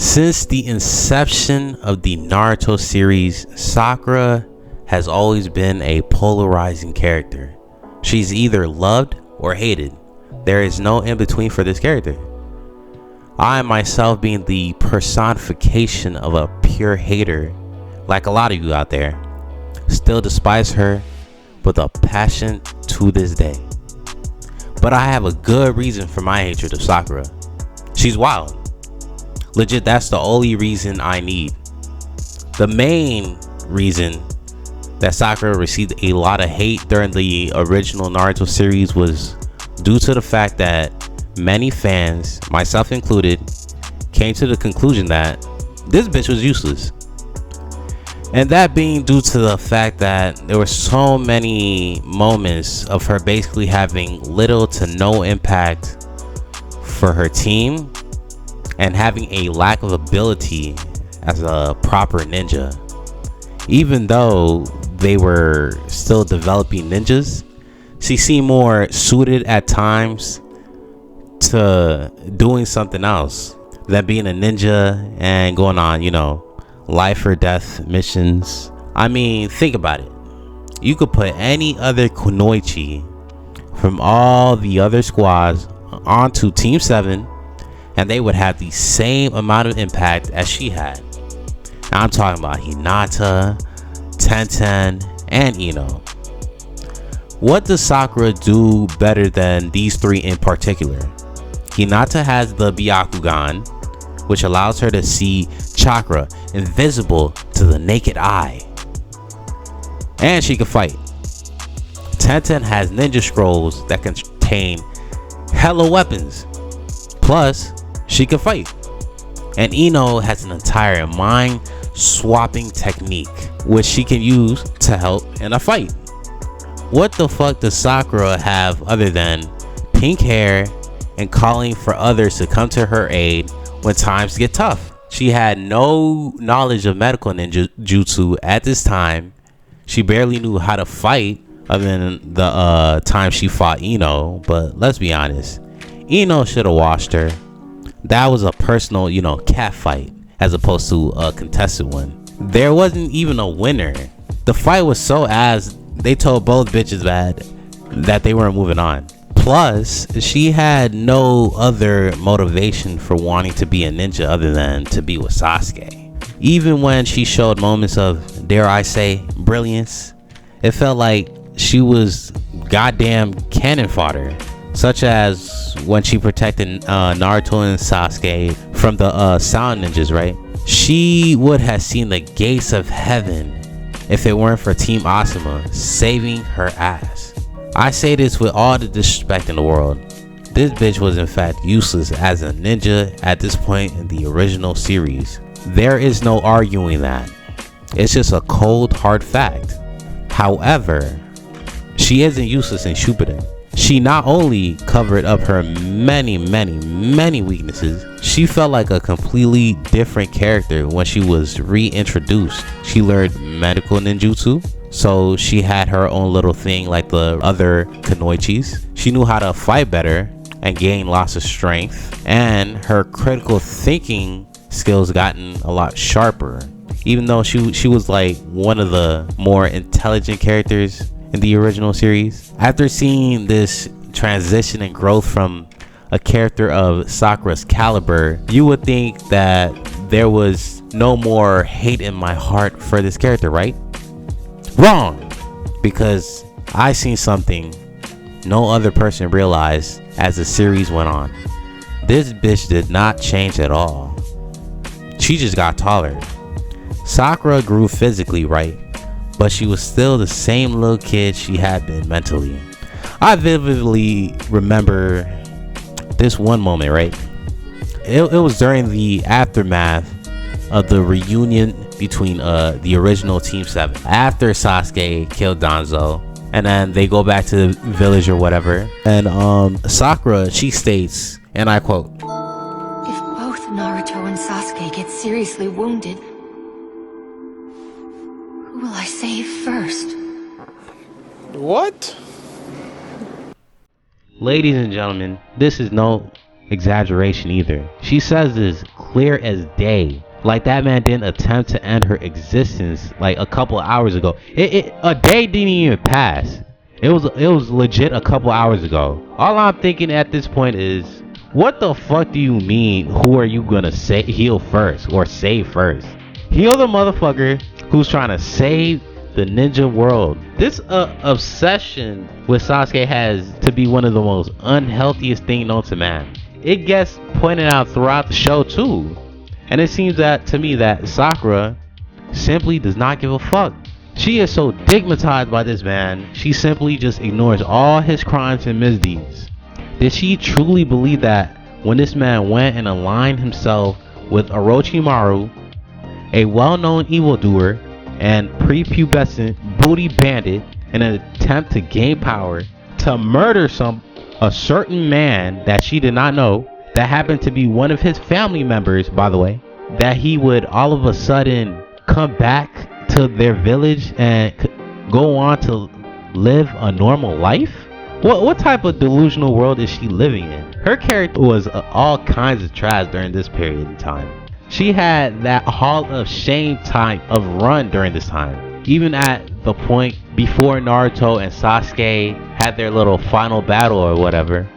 Since the inception of the Naruto series, Sakura has always been a polarizing character. She's either loved or hated. There is no in between for this character. I myself, being the personification of a pure hater, like a lot of you out there, still despise her with a passion to this day. But I have a good reason for my hatred of Sakura. She's wild. Legit, that's the only reason I need. The main reason that Sakura received a lot of hate during the original Naruto series was due to the fact that many fans, myself included, came to the conclusion that this bitch was useless. And that being due to the fact that there were so many moments of her basically having little to no impact for her team and having a lack of ability as a proper ninja. Even though they were still developing ninjas, she seemed more suited at times to doing something else than being a ninja and going on, life or death missions. I mean, think about it. You could put any other kunoichi from all the other squads onto Team 7 and they would have the same amount of impact as she had. I'm talking about Hinata, Tenten, and Ino. What does Sakura do better than these three in particular? Hinata has the Byakugan, which allows her to see chakra invisible to the naked eye. And she can fight. Tenten has ninja scrolls that contain hella weapons. Plus, she can fight. And Ino has an entire mind swapping technique, which she can use to help in a fight. What the fuck does Sakura have other than pink hair and calling for others to come to her aid when times get tough? She had no knowledge of medical ninjutsu at this time. She barely knew how to fight other than the time she fought Ino. But let's be honest, Ino should have washed her. That was a personal, cat fight as opposed to a contested one. There wasn't even a winner. The fight was so ass, they told both bitches that they weren't moving on. Plus, she had no other motivation for wanting to be a ninja other than to be with Sasuke. Even when she showed moments of, dare I say, brilliance, it felt like she was goddamn cannon fodder. Such as when she protected Naruto and Sasuke from the sound ninjas, right? She would have seen the gates of heaven if it weren't for Team Asuma saving her ass. I say this with all the disrespect in the world. This bitch was in fact useless as a ninja at this point in the original series. There is no arguing that. It's just a cold hard fact. However, she isn't useless in Shippuden. She not only covered up her many weaknesses, she felt like a completely different character when she was reintroduced. She learned medical ninjutsu, so she had her own little thing like the other kunoichis. She knew how to fight better and gain lots of strength, and her critical thinking skills gotten a lot sharper. Even though she was like one of the more intelligent characters in the original series. After seeing this transition and growth from a character of Sakura's caliber, you would think that there was no more hate in my heart for this character, right? Wrong! Because I seen something no other person realized as the series went on. This bitch did not change at all. She just got taller. Sakura grew physically, right? But she was still the same little kid she had been mentally. I vividly remember this one moment, right? It was during the aftermath of the reunion between the original Team 7. After Sasuke killed Danzo, and then they go back to the village or whatever. And Sakura, she states, and I quote, "If both Naruto and Sasuke get seriously wounded, who will I save first?" What? Ladies and gentlemen, this is no exaggeration either. She says this clear as day. Like that man didn't attempt to end her existence like a couple hours ago. A day didn't even pass. It was legit a couple hours ago. All I'm thinking at this point is, what the fuck do you mean? Who are you gonna heal first or save first? Heal the motherfucker who's trying to save the ninja world. This obsession with Sasuke has to be one of the most unhealthiest things known to man. It gets pointed out throughout the show too. And it seems that to me that Sakura simply does not give a fuck. She is so stigmatized by this man, she simply just ignores all his crimes and misdeeds. Did she truly believe that when this man went and aligned himself with Orochimaru, a well-known evildoer and prepubescent booty bandit, in an attempt to gain power, to murder a certain man that she did not know, that happened to be one of his family members, by the way, that he would all of a sudden come back to their village and go on to live a normal life? What type of delusional world is she living in? Her character was all kinds of trash during this period of time. She had that Hall of Shame type of run during this time. Even at the point before Naruto and Sasuke had their little final battle or whatever,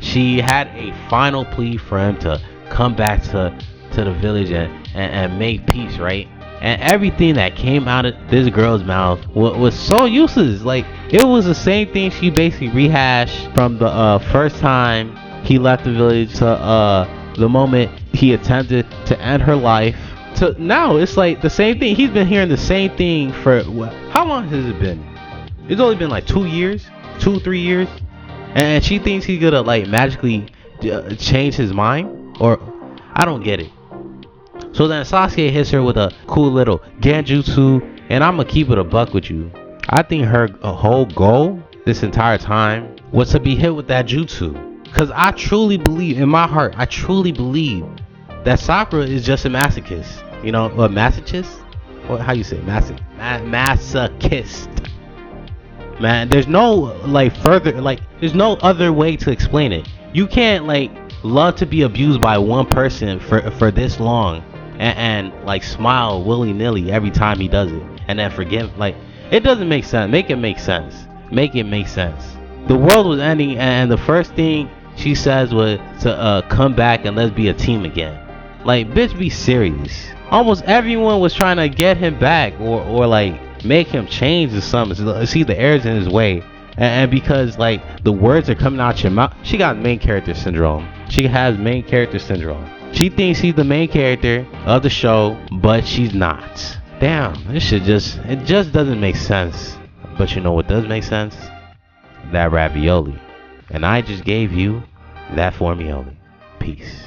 she had a final plea for him to come back to the village and make peace, right? And everything that came out of this girl's mouth was so useless. Like, it was the same thing she basically rehashed from the first time he left the village to the moment he attempted to end her life, to now it's like the same thing. He's been hearing the same thing for how long has it been? It's only been like 3 years, and she thinks he's gonna like magically change his mind, or I don't get it. So then Sasuke hits her with a cool little genjutsu, and I'm gonna keep it a buck with you. I think her whole goal this entire time was to be hit with that jutsu. Because I truly believe, in my heart, I truly believe that Sakura is just a masochist. You know, a masochist? What, how you say it? Masochist. Man, there's no, like, there's no other way to explain it. You can't, like, love to be abused by one person for this long and like, smile willy-nilly every time he does it. And then forgive, like, it doesn't make sense. Make it make sense. Make it make sense. The world was ending, and the first thing she says was to come back and let's be a team again. Like, bitch, be serious. Almost everyone was trying to get him back or like make him change or something. See, the air's in his way, and because like the words are coming out your mouth, she got main character syndrome. She has main character syndrome. She thinks she's the main character of the show, but she's not. Damn, this shit it just doesn't make sense. But you know what does make sense? That ravioli. And I just gave you that formioli. Peace.